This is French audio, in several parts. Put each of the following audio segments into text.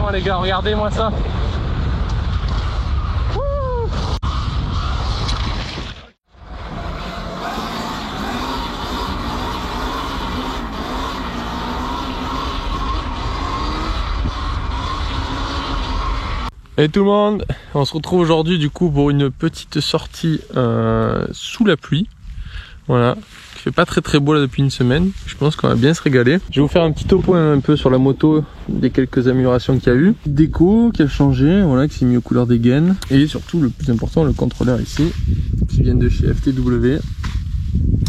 vraiment les gars, regardez-moi ça. Et tout le monde, on se retrouve aujourd'hui du coup pour une petite sortie sous la pluie. Voilà, il fait pas très beau là depuis une semaine. Je pense qu'on va bien se régaler. Je vais vous faire un petit topo un peu sur la moto, des quelques améliorations qu'il y a eu. Déco qui a changé, voilà, qui s'est mis aux couleurs des gaines. Et surtout le plus important, le contrôleur ici, qui vient de chez FTW.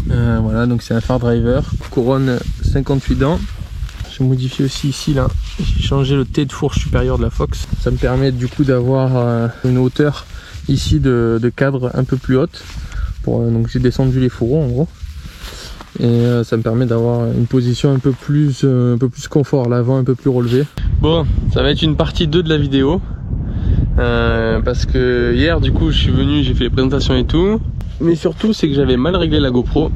Voilà, donc c'est un Far Driver, couronne 58 dents. J'ai modifié aussi ici là, j'ai changé le T de fourche supérieure de la Fox. Ça me permet du coup d'avoir une hauteur ici de cadre un peu plus haute. Donc j'ai descendu les fourreaux en gros. Et ça me permet d'avoir une position un peu plus confort, l'avant un peu plus relevé. Bon, ça va être une partie 2 de la vidéo. Parce que hier du coup je suis venu, j'ai fait les présentations et tout. Mais surtout c'est que j'avais mal réglé la GoPro.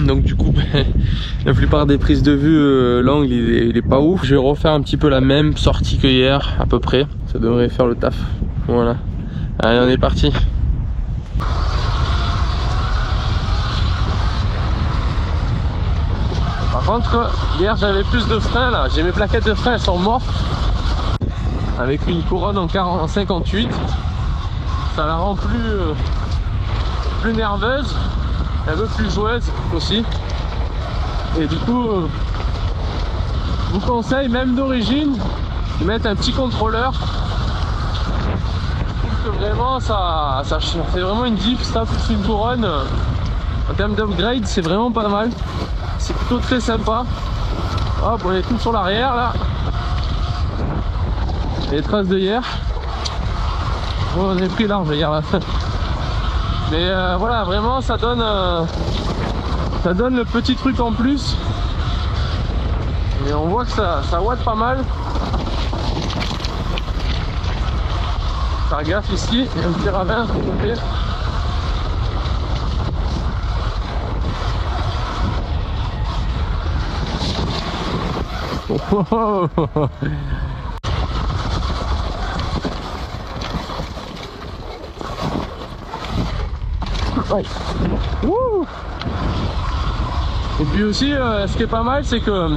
Donc du coup la plupart des prises de vue, l'angle il est pas ouf. Je vais refaire un petit peu la même sortie que hier à peu près. Ça devrait faire le taf. Voilà. Allez, on est parti. Par contre hier j'avais plus de freins là. J'ai mes plaquettes de freins, elles sont mortes. Avec une couronne en 58. Ça la rend plus nerveuse, un peu plus joueuse aussi. Et du coup je vous conseille même d'origine de mettre un petit contrôleur. Je trouve que vraiment ça fait vraiment une diff, ça plus une couronne. En termes d'upgrade c'est vraiment pas mal, c'est plutôt très sympa. Hop, on est tout sur l'arrière là, les traces de hier. Bon, on est pris large hier là. Mais voilà, vraiment ça donne le petit truc en plus. Et on voit que ça watt pas mal. Faire gaffe ici, il y a un petit ravin de côté. Oh. Ouais. Wouh. Et puis aussi ce qui est pas mal c'est que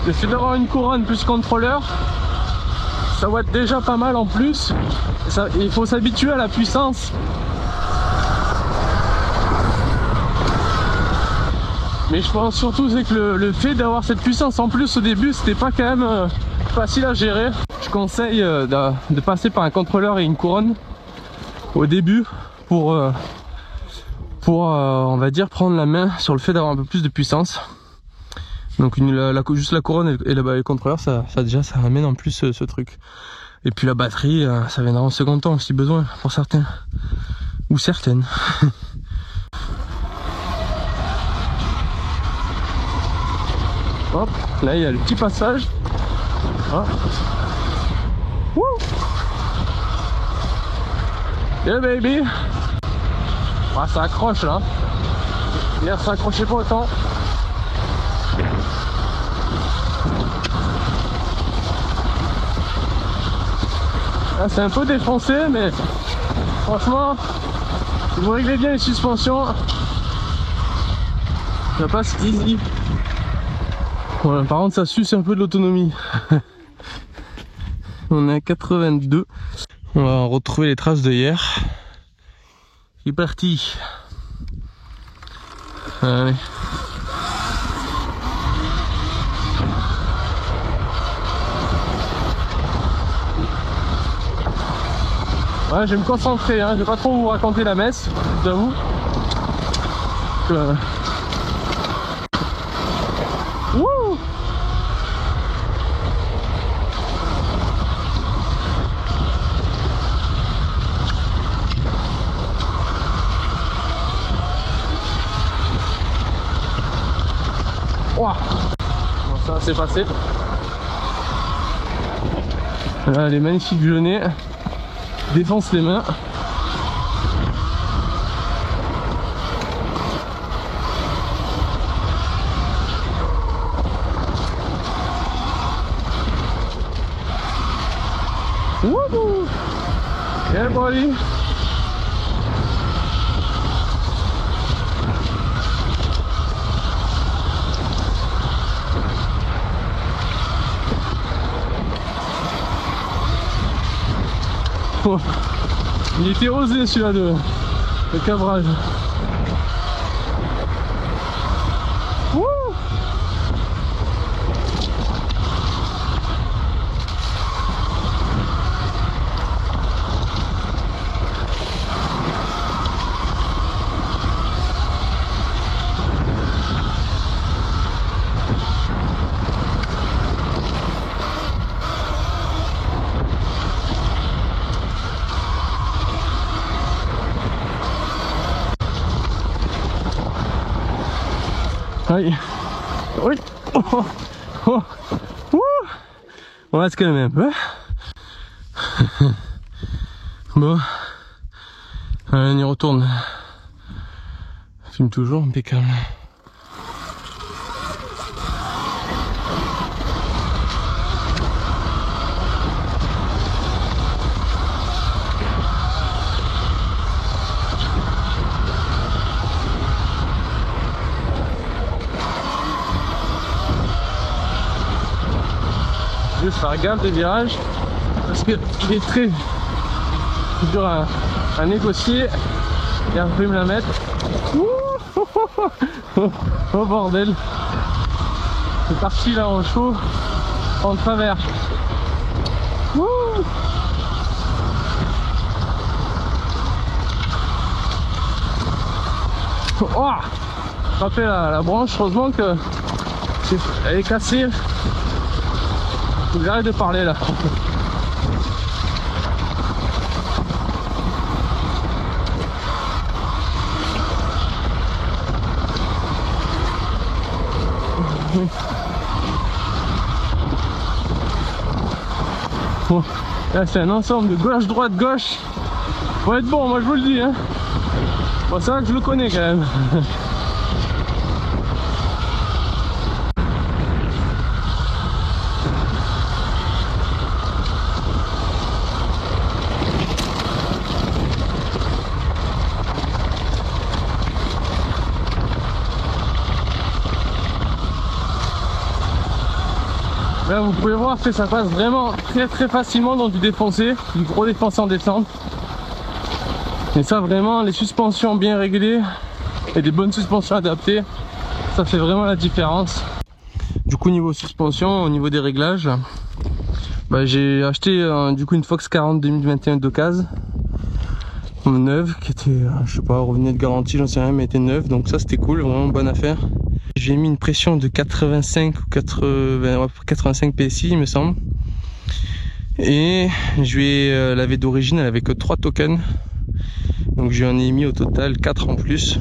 le fait d'avoir une couronne plus contrôleur, ça watt déjà pas mal en plus. Il faut s'habituer à la puissance. Mais je pense surtout c'est que le fait d'avoir cette puissance en plus au début, c'était pas quand même facile à gérer. Je conseille de passer par un contrôleur et une couronne au début pour on va dire prendre la main sur le fait d'avoir un peu plus de puissance. Donc juste la couronne et le contrôleur, ça déjà ça amène en plus ce truc. Et puis la batterie, ça viendra en second temps si besoin pour certains ou certaines. Hop, là il y a le petit passage. Ah. Wouh. Yeah baby. Ah, ça accroche là. Hier ça accrochait pas autant. Ah, c'est un peu défoncé mais franchement si vous réglez bien les suspensions ça passe easy. Voilà, par contre ça suce un peu de l'autonomie. On est à 82. On va retrouver les traces de hier. C'est parti. Allez. Ouais, je vais me concentrer, hein. Je vais pas trop vous raconter la messe, j'avoue. Wouh. Wow. Bon, ça c'est passé. Là, les magnifiques genêts défoncent les mains. Wouhou! Yeah, buddy! Oh, il était osé celui-là de cabrage. Wouh! Aïe. Oui. Oh, oh, oh. On va se calmer un peu. Bon. Allez, on y retourne. Filme toujours, impeccable. Juste faire gaffe des virages parce qu'il est très dur à négocier et à me la mettre. Oh bordel, c'est parti là en chaud en travers. Oh, frappé la branche, heureusement que elle est cassée. Faut que j'arrête de parler là. Bon, là c'est un ensemble de gauche, droite, gauche. Faut être bon, moi je vous le dis hein. Bon, c'est vrai que je le connais quand même. Là, vous pouvez voir que ça passe vraiment très facilement dans du défoncé, du gros défoncé en descente. Et ça vraiment, les suspensions bien réglées et des bonnes suspensions adaptées, ça fait vraiment la différence. Du coup niveau suspension, au niveau des réglages, bah, j'ai acheté du coup une Fox 40 2021 d'occasion neuve qui était, je sais pas, revenait de garantie, j'en sais rien, mais était neuve, donc ça c'était cool, vraiment bonne affaire. J'ai mis une pression de 85 ou 85 PSI il me semble. Et je vais laver d'origine, elle avait que 3 tokens. Donc j'en ai mis au total 4 en plus.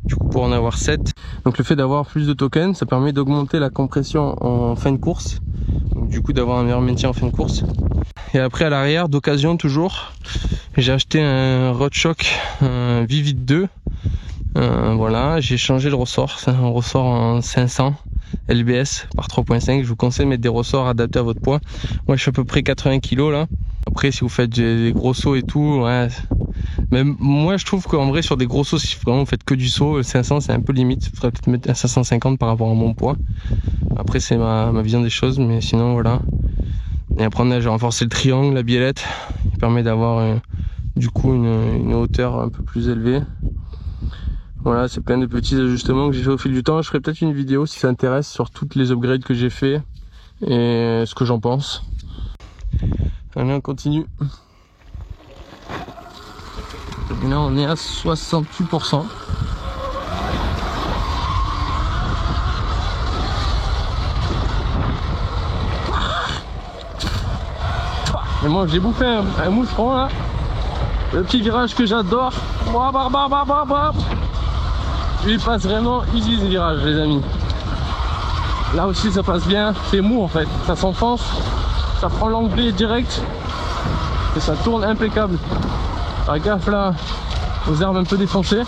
Du coup pour en avoir 7. Donc le fait d'avoir plus de tokens, ça permet d'augmenter la compression en fin de course. Donc du coup d'avoir un meilleur maintien en fin de course. Et après à l'arrière, d'occasion toujours, j'ai acheté un RoadShox Vivid 2. Voilà, j'ai changé le ressort, c'est un ressort en 500 LBS par 3.5. Je vous conseille de mettre des ressorts adaptés à votre poids. Moi je suis à peu près 80 kg là. Après si vous faites des gros sauts et tout, ouais. Même moi je trouve qu'en vrai sur des gros sauts, si vraiment vous faites que du saut, 500 c'est un peu limite. Il faudrait peut-être mettre un 550 par rapport à mon poids. Après c'est ma vision des choses, mais sinon voilà. Et après j'ai renforcé le triangle, la biellette, qui permet d'avoir du coup une hauteur un peu plus élevée. Voilà, c'est plein de petits ajustements que j'ai fait au fil du temps. Je ferai peut-être une vidéo si ça intéresse sur toutes les upgrades que j'ai fait et ce que j'en pense. Allez, on continue. Et là, on est à 68%. Et moi, j'ai bouffé un moucheron là. Le petit virage que j'adore. Il passe vraiment easy ce virage les amis. Là aussi ça passe bien, c'est mou en fait, ça s'enfonce, ça prend l'anglais direct et ça tourne impeccable. Faire gaffe là aux herbes un peu défoncées.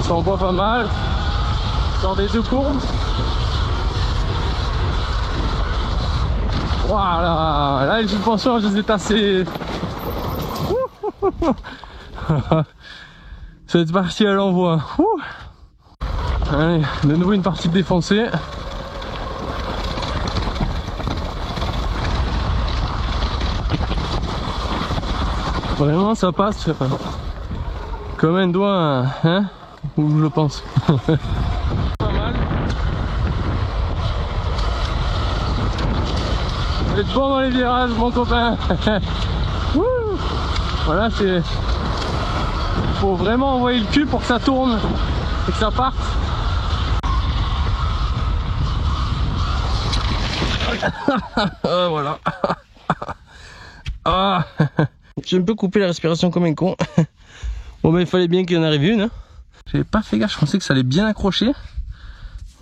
ça envoie pas mal. Dans des deux courbes. Voilà, là les suspensions je les ai tassées. Ça va être parti à l'envoi. Allez, de nouveau une partie défoncée. Vraiment ça passe comme un doigt, hein, ou je pense. Pas mal. Vous êtes bon dans les virages mon copain. Voilà, c'est... Faut vraiment envoyer le cul pour que ça tourne et que ça parte. Voilà. Ah. J'ai un peu coupé la respiration comme un con. Bon ben il fallait bien qu'il y en arrive une. Hein. J'avais pas fait gaffe, je pensais que ça allait bien accrocher.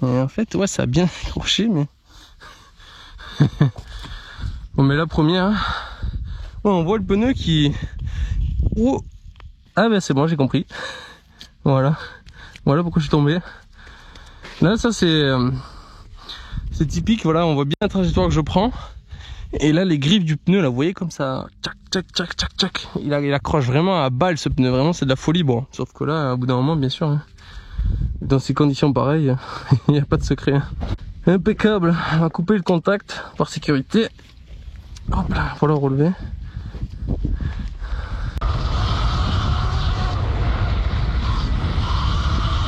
Et en fait ouais ça a bien accroché mais... Bon mais la première... Ouais, on voit le pneu qui... Oh. Ah ben c'est bon, j'ai compris. Voilà. Voilà pourquoi je suis tombé. Là ça c'est typique, voilà, on voit bien la trajectoire que je prends. Et là les griffes du pneu là, vous voyez comme ça, tchac tchac tchac tchac tchac. Il accroche vraiment à balle ce pneu, vraiment c'est de la folie. Bon, sauf que là, au bout d'un moment bien sûr, hein, dans ces conditions pareilles, il n'y a pas de secret. Hein. Impeccable, on va couper le contact par sécurité. Hop là, voilà relever.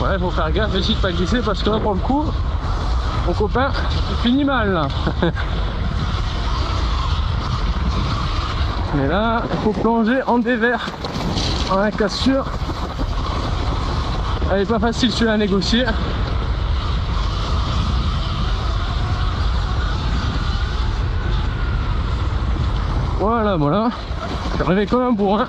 Ouais, faut faire gaffe aussi de pas glisser parce que là pour le coup, mon copain, il finit mal là. Mais là, il faut plonger en dévers, en cassure. Elle est pas facile celui-là à négocier. Voilà, voilà. Je suis arrivé comme un bourrin.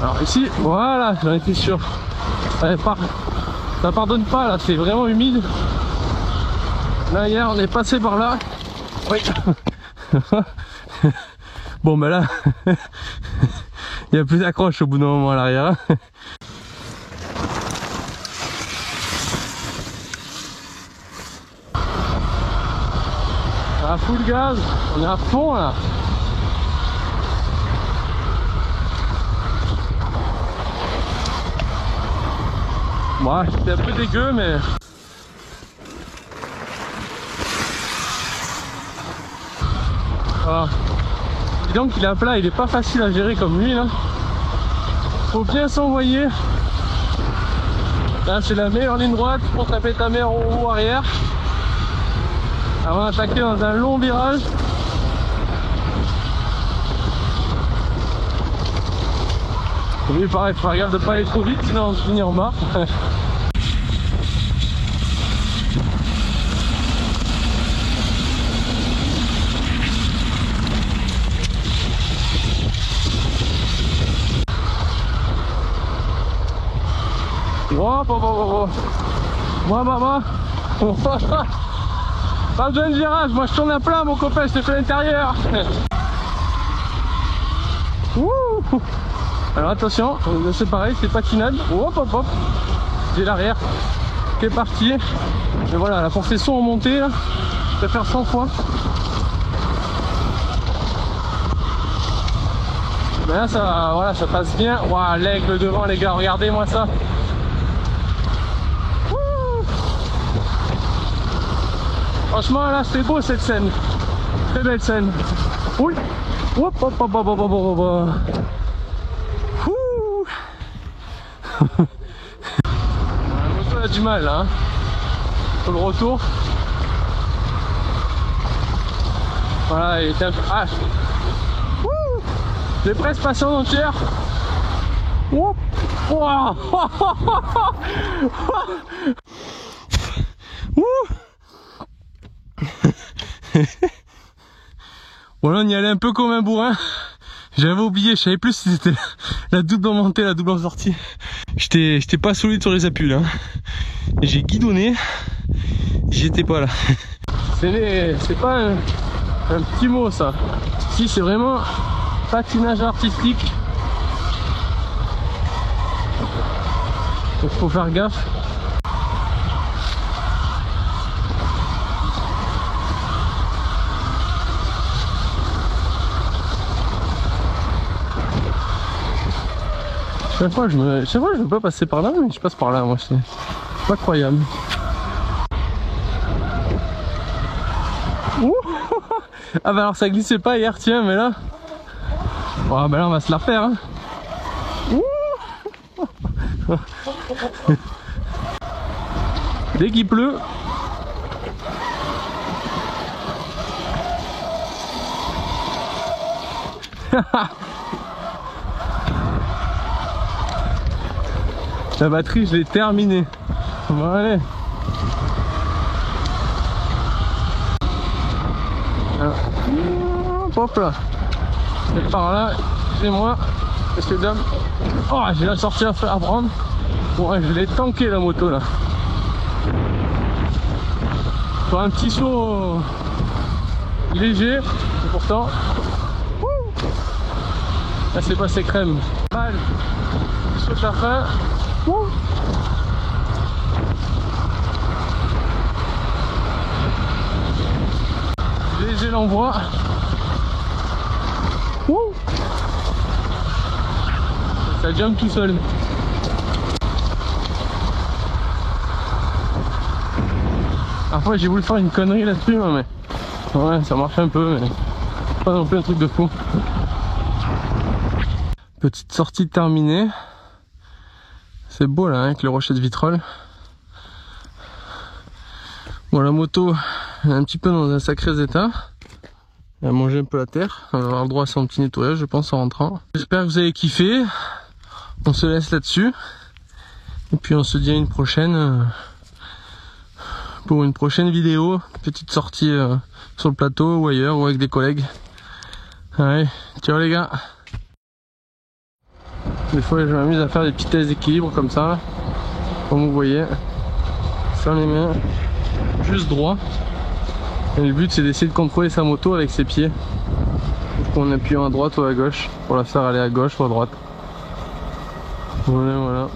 Alors ici, voilà, j'en étais sûr. Ça pardonne pas là, c'est vraiment humide. Là hier on est passé par là. Oui. Bon ben là, il n'y a plus d'accroche au bout d'un moment à l'arrière. À full gaz, on est à fond là. Moi, c'était un peu dégueu, mais... Voilà. Dis donc, il est à plat, il est pas facile à gérer comme lui, là. Faut bien s'envoyer. Là, c'est la meilleure ligne droite pour taper ta mère en roue arrière. Avant d'attaquer dans un long virage. Oui, pareil, faut faire gaffe de pas aller trop vite, sinon on se finit en bas. Hop, hop, hop, hop. Moi. Pas besoin de virage, moi je tourne à plat mon copain, je te fais l'intérieur. Alors attention, c'est pareil, c'est patinade. Hop hop hop. J'ai l'arrière qui est parti. Et voilà, la force son en montée là. Je vais faire 100 fois. Mais là ça, voilà, ça passe bien. Waouh, l'aigle devant les gars, regardez moi ça. Franchement là c'est beau cette scène. Très belle scène. Oui. Hop hop hop hop hop hop hop. La moto a du mal hein. Pour le retour. Voilà, il était un peu... Ah. J'ai presque passé en entière. Wow. Voilà, on y allait un peu comme un bourrin. J'avais oublié, je savais plus si c'était la double en montée, la double en sortie. J'étais pas solide sur les appuis là. J'ai guidonné, j'étais pas là. C'est pas un petit mot ça. Si c'est vraiment patinage artistique. Donc faut faire gaffe. Chaque fois je veux pas passer par là, mais je passe par là, moi c'est pas croyable. Ouh. Ah bah alors ça glissait pas hier, tiens, mais là... Oh bah là on va se la faire, hein. Dès qu'il pleut... La batterie je l'ai terminée. Bon allez. Hop là. Et par là, c'est moi. Messieurs dames. Oh, j'ai la sortie à faire à prendre. Bon, je l'ai tanké la moto là. Sur un petit saut léger. Et pourtant. Là c'est passé crème. Mal. Saut à la fin. Léger l'envoi. Ça jump tout seul. Parfois j'ai voulu faire une connerie là-dessus, mais ouais, ça marche un peu, mais pas non plus un truc de fou. Petite sortie terminée. C'est beau là, hein, avec le rocher de Vitrolles. Bon, la moto elle est un petit peu dans un sacré état. Elle a mangé un peu la terre. On va avoir le droit à son petit nettoyage, je pense, en rentrant. J'espère que vous avez kiffé. On se laisse là-dessus. Et puis on se dit à une prochaine. Pour une prochaine vidéo. Petite sortie sur le plateau ou ailleurs ou avec des collègues. Allez, ciao les gars. Des fois je m'amuse à faire des petits tests d'équilibre comme ça. Comme vous voyez. Sans les mains. Juste droit. Et le but c'est d'essayer de contrôler sa moto avec ses pieds. En appuyant à droite ou à gauche. Pour la faire aller à gauche ou à droite. Voilà.